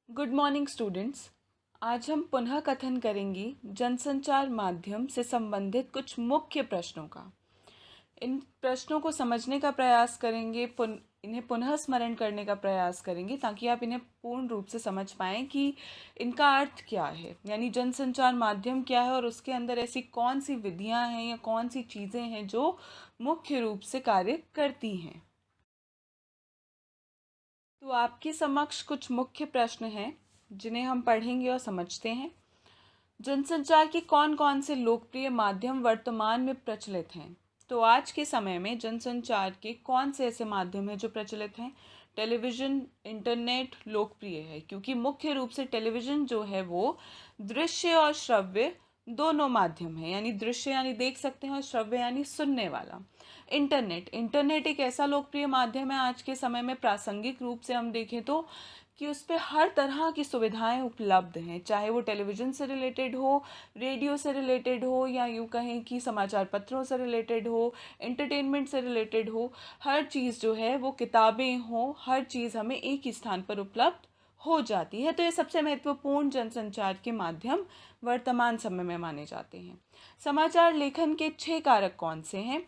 Good morning students. आज हम पुनः कथन करेंगे जनसंचार माध्यम से संबंधित कुछ मुख्य प्रश्नों का। इन प्रश्नों को समझने का प्रयास करेंगे, इन्हें पुनः स्मरण करने का प्रयास करेंगे ताकि आप इन्हें पूर्ण रूप से समझ पाएं कि इनका अर्थ क्या है, यानी जनसंचार माध्यम क्या है और उसके अंदर ऐसी कौन सी विधियां हैं या कौन सी चीज़ें हैं जो मुख्य रूप से कार्य करती हैं। तो आपके समक्ष कुछ मुख्य प्रश्न हैं जिन्हें हम पढ़ेंगे और समझते हैं। जनसंचार के कौन कौन से लोकप्रिय माध्यम वर्तमान में प्रचलित हैं? तो आज के समय में जनसंचार के कौन से ऐसे माध्यम हैं जो प्रचलित हैं? टेलीविज़न, इंटरनेट लोकप्रिय है क्योंकि मुख्य रूप से टेलीविज़न जो है वो दृश्य और श्रव्य दोनों माध्यम है, यानी दृश्य यानी देख सकते हैं और श्रव्य यानी सुनने वाला। इंटरनेट एक ऐसा लोकप्रिय माध्यम है आज के समय में, प्रासंगिक रूप से हम देखें तो, कि उस पर हर तरह की सुविधाएं उपलब्ध हैं, चाहे वो टेलीविज़न से रिलेटेड हो, रेडियो से रिलेटेड हो, या यूँ कहें कि समाचार पत्रों से रिलेटेड हो, एंटरटेनमेंट से रिलेटेड हो। हर चीज़ जो है वो, किताबें हो, हर चीज़ हमें एक ही स्थान पर उपलब्ध हो जाती है। तो ये सबसे महत्वपूर्ण जनसंचार के माध्यम वर्तमान समय में माने जाते हैं। समाचार लेखन के 6 कारक कौन से हैं?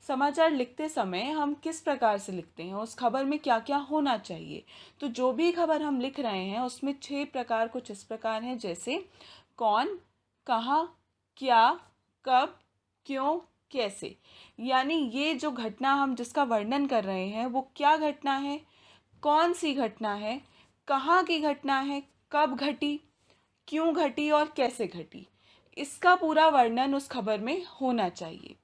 समाचार लिखते समय हम किस प्रकार से लिखते हैं, उस खबर में क्या क्या होना चाहिए। तो जो भी खबर हम लिख रहे हैं उसमें 6 प्रकार कुछ इस प्रकार हैं, जैसे कौन, कहाँ, क्या, कब, क्यों, कैसे। यानी ये जो घटना हम जिसका वर्णन कर रहे हैं वो क्या घटना है, कौन सी घटना है, कहाँ की घटना है, कब घटी, क्यों घटी और कैसे घटी, इसका पूरा वर्णन उस खबर में होना चाहिए।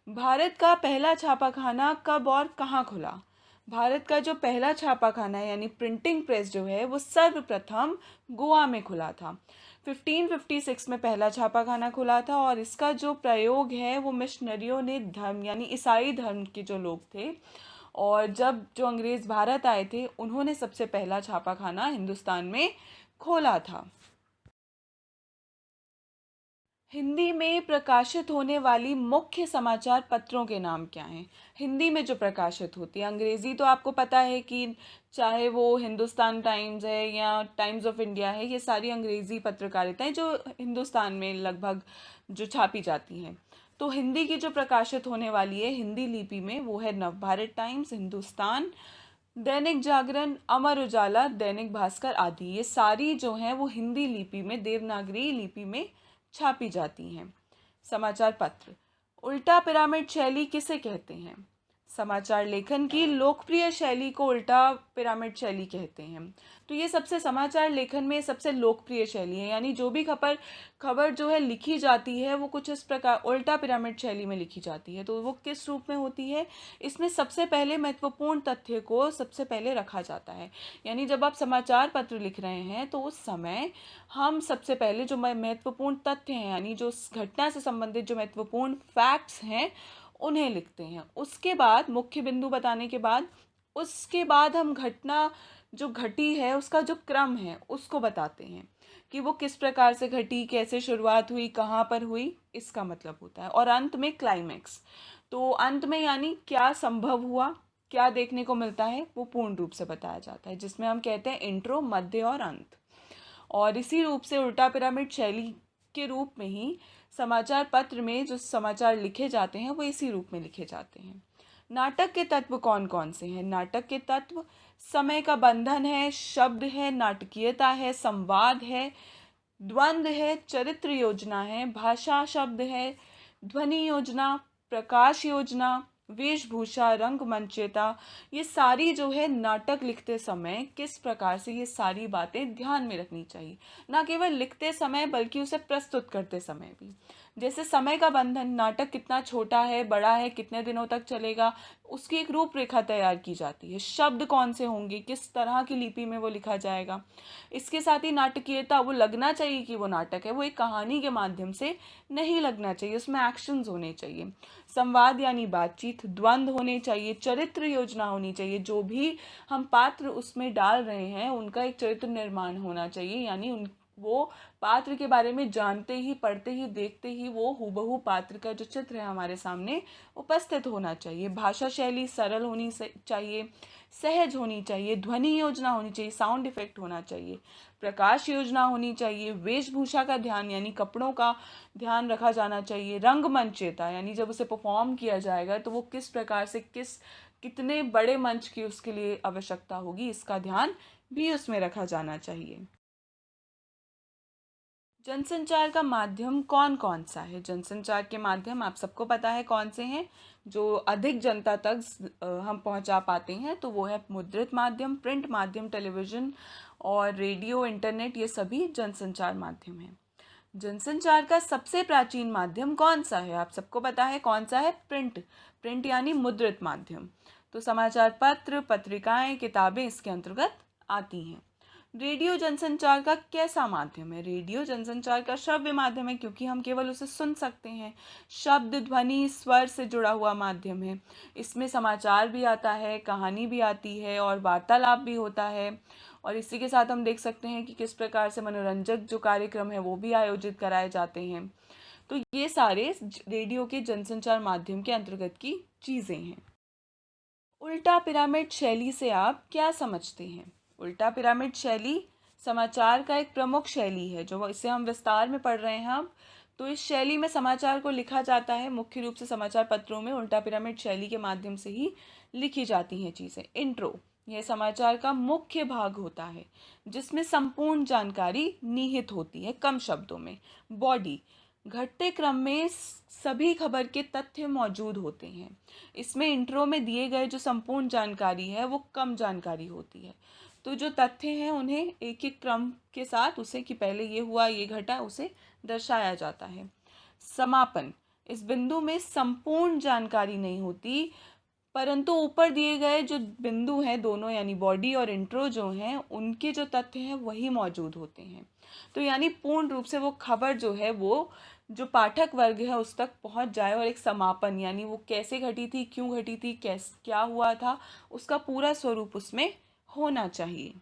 भारत का पहला छापाखाना कब और कहाँ खुला? भारत का जो पहला छापाखाना है यानी प्रिंटिंग प्रेस जो है वो सर्वप्रथम गोवा में खुला था। 1556 में पहला छापाखाना खुला था और इसका जो प्रयोग है वो मिशनरियों ने, धर्म यानी ईसाई धर्म के जो लोग थे, और जब जो अंग्रेज़ भारत आए थे उन्होंने सबसे पहला छापाखाना हिंदुस्तान में खोला था। हिंदी में प्रकाशित होने वाली मुख्य समाचार पत्रों के नाम क्या हैं? हिंदी में जो प्रकाशित होती है, अंग्रेज़ी तो आपको पता है कि चाहे वो हिंदुस्तान टाइम्स है या टाइम्स ऑफ इंडिया है, ये सारी अंग्रेज़ी पत्रकारिताएं जो हिंदुस्तान में लगभग जो छापी जाती हैं। तो हिंदी की जो प्रकाशित होने वाली है हिंदी लिपि में वो है नवभारत टाइम्स, हिंदुस्तान, दैनिक जागरण, अमर उजाला, दैनिक भास्कर आदि। ये सारी जो हैं वो हिंदी लिपि में, देवनागरी लिपि में छापी जाती हैं। समाचार पत्र। उल्टा पिरामिड शैली किसे कहते हैं? समाचार लेखन की लोकप्रिय शैली को उल्टा पिरामिड शैली कहते हैं। तो ये सबसे समाचार लेखन में सबसे लोकप्रिय शैली है, यानी जो भी खबर जो है लिखी जाती है वो कुछ इस प्रकार उल्टा पिरामिड शैली में लिखी जाती है। तो वो किस रूप में होती है? इसमें सबसे पहले महत्वपूर्ण तथ्य को सबसे पहले रखा जाता है, यानी जब आप समाचार पत्र लिख रहे हैं तो उस समय हम सबसे पहले जो महत्वपूर्ण तथ्य हैं, यानी जो उस घटना से संबंधित जो महत्वपूर्ण फैक्ट्स हैं उन्हें लिखते हैं। उसके बाद मुख्य बिंदु बताने के बाद उसके बाद हम घटना जो घटी है उसका जो क्रम है उसको बताते हैं कि वो किस प्रकार से घटी, कैसे शुरुआत हुई, कहाँ पर हुई, इसका मतलब होता है। और अंत में क्लाइमेक्स। तो अंत में यानी क्या संभव हुआ, क्या देखने को मिलता है, वो पूर्ण रूप से बताया जाता है, जिसमें हम कहते हैं इंट्रो, मध्य और अंत। और इसी रूप से उल्टा पिरामिड शैली के रूप में ही समाचार पत्र में जो समाचार लिखे जाते हैं वो इसी रूप में लिखे जाते हैं। नाटक के तत्व कौन कौन से हैं? नाटक के तत्व समय का बंधन है, शब्द है, नाटकीयता है, संवाद है, द्वंद्व है, चरित्र योजना है, भाषा शब्द है, ध्वनि योजना, प्रकाश योजना, वेशभूषा, रंगमंचता। ये सारी जो है नाटक लिखते समय किस प्रकार से ये सारी बातें ध्यान में रखनी चाहिए, ना केवल लिखते समय बल्कि उसे प्रस्तुत करते समय भी। जैसे समय का बंधन, नाटक कितना छोटा है, बड़ा है, कितने दिनों तक चलेगा, उसकी एक रूपरेखा तैयार की जाती है। शब्द कौन से होंगे, किस तरह की लिपि में वो लिखा जाएगा। इसके साथ ही नाटकीयता, वो लगना चाहिए कि वो नाटक है, वो एक कहानी के माध्यम से नहीं लगना चाहिए, उसमें एक्शंस होने चाहिए। संवाद यानी बातचीत, द्वंद्व होने चाहिए, चरित्र योजना होनी चाहिए, जो भी हम पात्र उसमें डाल रहे हैं उनका एक चरित्र निर्माण होना चाहिए, यानी वो पात्र के बारे में जानते ही, पढ़ते ही, देखते ही वो हूबहू पात्र का जो चित्र है हमारे सामने उपस्थित होना चाहिए। भाषा शैली सरल होनी चाहिए, सहज होनी चाहिए, ध्वनि योजना होनी चाहिए, साउंड इफेक्ट होना चाहिए, प्रकाश योजना होनी चाहिए, वेशभूषा का ध्यान यानी कपड़ों का ध्यान रखा जाना चाहिए, रंगमंचयता यानी जब उसे परफॉर्म किया जाएगा तो वो किस प्रकार से, कितने बड़े मंच की उसके लिए आवश्यकता होगी, इसका ध्यान भी उसमें रखा जाना चाहिए। जनसंचार का माध्यम कौन कौन सा है? जनसंचार के माध्यम आप सबको पता है कौन से हैं, जो अधिक जनता तक हम पहुंचा पाते हैं, तो वो है मुद्रित माध्यम, प्रिंट माध्यम, टेलीविज़न और रेडियो, इंटरनेट, ये सभी जनसंचार माध्यम हैं। जनसंचार का सबसे प्राचीन माध्यम कौन सा है? आप सबको पता है कौन सा है? प्रिंट यानी मुद्रित माध्यम। तो समाचार पत्र, पत्रिकाएं, किताबें इसके अंतर्गत आती हैं। रेडियो जनसंचार का कैसा माध्यम है? रेडियो जनसंचार का श्रव्य माध्यम है, क्योंकि हम केवल उसे सुन सकते हैं। शब्द, ध्वनि, स्वर से जुड़ा हुआ माध्यम है। इसमें समाचार भी आता है, कहानी भी आती है और वार्तालाप भी होता है। और इसी के साथ हम देख सकते हैं कि किस प्रकार से मनोरंजक जो कार्यक्रम है वो भी आयोजित कराए जाते हैं। तो ये सारे रेडियो के जनसंचार माध्यम के अंतर्गत की चीज़ें हैं। उल्टा पिरामिड शैली से आप क्या समझते हैं? उल्टा पिरामिड शैली समाचार का एक प्रमुख शैली है, जो इसे हम विस्तार में पढ़ रहे हैं अब। तो इस शैली में समाचार को लिखा जाता है, मुख्य रूप से समाचार पत्रों में उल्टा पिरामिड शैली के माध्यम से ही लिखी जाती हैं चीज़ें। इंट्रो यह समाचार का मुख्य भाग होता है, जिसमें संपूर्ण जानकारी निहित होती है कम शब्दों में। बॉडी घटते क्रम में सभी खबर के तथ्य मौजूद होते हैं। इसमें इंट्रो में दिए गए जो संपूर्ण जानकारी है वो कम जानकारी होती है। तो जो तथ्य हैं उन्हें एक एक क्रम के साथ, उसे कि पहले ये हुआ, ये घटा, उसे दर्शाया जाता है। समापन इस बिंदु में संपूर्ण जानकारी नहीं होती, परंतु ऊपर दिए गए जो बिंदु हैं दोनों, यानी बॉडी और इंट्रो जो हैं, उनके जो तथ्य हैं वही मौजूद होते हैं। तो यानी पूर्ण रूप से वो खबर जो है वो जो पाठक वर्ग है उस तक पहुंच जाए, और एक समापन यानी वो कैसे घटी थी, क्यों घटी थी, क्या हुआ था, उसका पूरा स्वरूप उसमें होना चाहिए।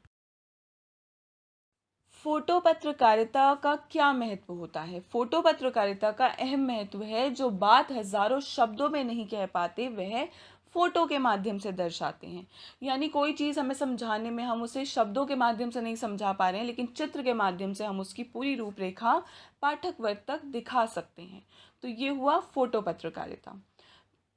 फोटो पत्रकारिता का क्या महत्व होता है? फोटो पत्रकारिता का अहम महत्व है, जो बात हजारों शब्दों में नहीं कह पाते वह फोटो के माध्यम से दर्शाते हैं। यानी कोई चीज़ हमें समझाने में हम उसे शब्दों के माध्यम से नहीं समझा पा रहे हैं, लेकिन चित्र के माध्यम से हम उसकी पूरी रूपरेखा पाठक वर्ग तक दिखा सकते हैं। तो ये हुआ फोटो पत्रकारिता।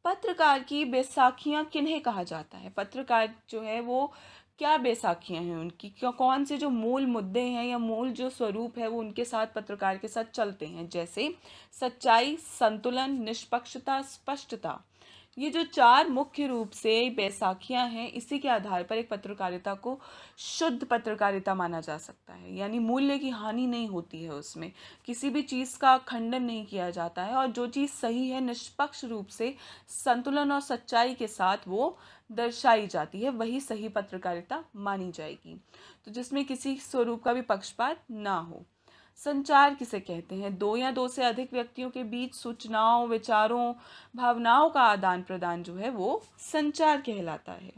पत्रकार की बैसाखियां किन्हें कहा जाता है? पत्रकार जो है वो क्या बैसाखियां हैं उनकी, क्यों, कौन से जो मूल मुद्दे हैं या मूल जो स्वरूप है वो उनके साथ, पत्रकार के साथ चलते हैं? जैसे सच्चाई, संतुलन, निष्पक्षता, स्पष्टता। ये जो चार मुख्य रूप से बैसाखियां हैं, इसी के आधार पर एक पत्रकारिता को शुद्ध पत्रकारिता माना जा सकता है। यानी मूल्य की हानि नहीं होती है, उसमें किसी भी चीज़ का खंडन नहीं किया जाता है, और जो चीज़ सही है निष्पक्ष रूप से संतुलन और सच्चाई के साथ वो दर्शाई जाती है, वही सही पत्रकारिता मानी जाएगी। तो जिसमें किसी स्वरूप का भी पक्षपात ना हो। संचार किसे कहते हैं? दो या दो से अधिक व्यक्तियों के बीच सूचनाओं, विचारों, भावनाओं का आदान प्रदान जो है वो संचार कहलाता है।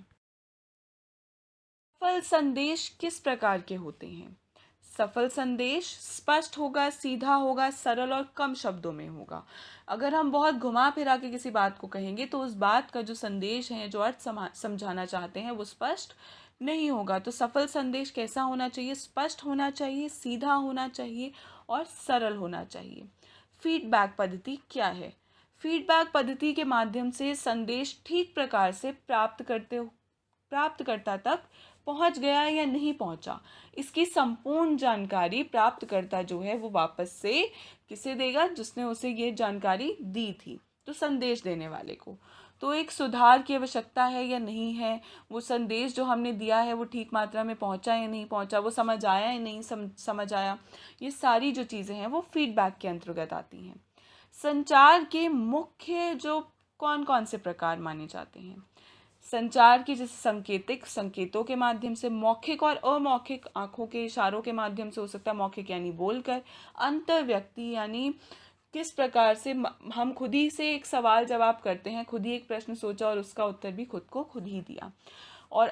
सफल संदेश किस प्रकार के होते हैं? सफल संदेश स्पष्ट होगा, सीधा होगा, सरल और कम शब्दों में होगा। अगर हम बहुत घुमा फिरा के किसी बात को कहेंगे तो उस बात का जो संदेश है, जो अर्थ समझाना चाहते हैं, वो स्पष्ट नहीं होगा। तो सफल संदेश कैसा होना चाहिए? स्पष्ट होना चाहिए, सीधा होना चाहिए और सरल होना चाहिए। फीडबैक पद्धति क्या है? फीडबैक पद्धति के माध्यम से संदेश ठीक प्रकार से प्राप्तकर्ता तक पहुंच गया या नहीं पहुंचा, इसकी संपूर्ण जानकारी प्राप्तकर्ता जो है वो वापस से किसे देगा? जिसने उसे ये जानकारी दी थी, तो संदेश देने वाले को। तो एक सुधार की आवश्यकता है या नहीं है, वो संदेश जो हमने दिया है वो ठीक मात्रा में पहुंचा या नहीं पहुंचा, वो समझ आया या नहीं समझ आया, ये सारी जो चीज़ें हैं वो फीडबैक के अंतर्गत आती हैं। संचार के मुख्य जो कौन कौन से प्रकार माने जाते हैं? संचार की जैसे सांकेतिक, संकेतों के माध्यम से, मौखिक और अमौखिक, आंखों के इशारों के माध्यम से हो सकता है, मौखिक यानी बोलकर, अंतर्व्यक्ति यानी किस प्रकार से हम खुद ही से एक सवाल जवाब करते हैं, खुद ही एक प्रश्न सोचा और उसका उत्तर भी खुद को खुद ही दिया, और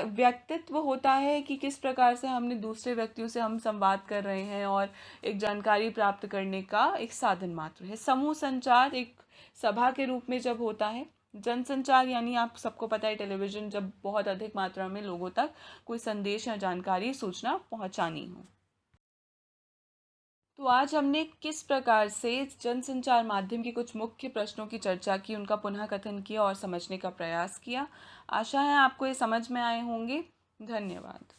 व्यक्तित्व होता है कि किस प्रकार से हमने दूसरे व्यक्तियों से हम संवाद कर रहे हैं और एक जानकारी प्राप्त करने का एक साधन मात्र है। समूह संचार एक सभा के रूप में जब होता है। जनसंचार यानी आप सबको पता है टेलीविज़न, जब बहुत अधिक मात्रा में लोगों तक कोई संदेश या जानकारी सूचना पहुंचानी हो। तो आज हमने किस प्रकार से जनसंचार माध्यम के कुछ मुख्य प्रश्नों की चर्चा की, उनका पुनः कथन किया और समझने का प्रयास किया। आशा है आपको ये समझ में आए होंगे। धन्यवाद।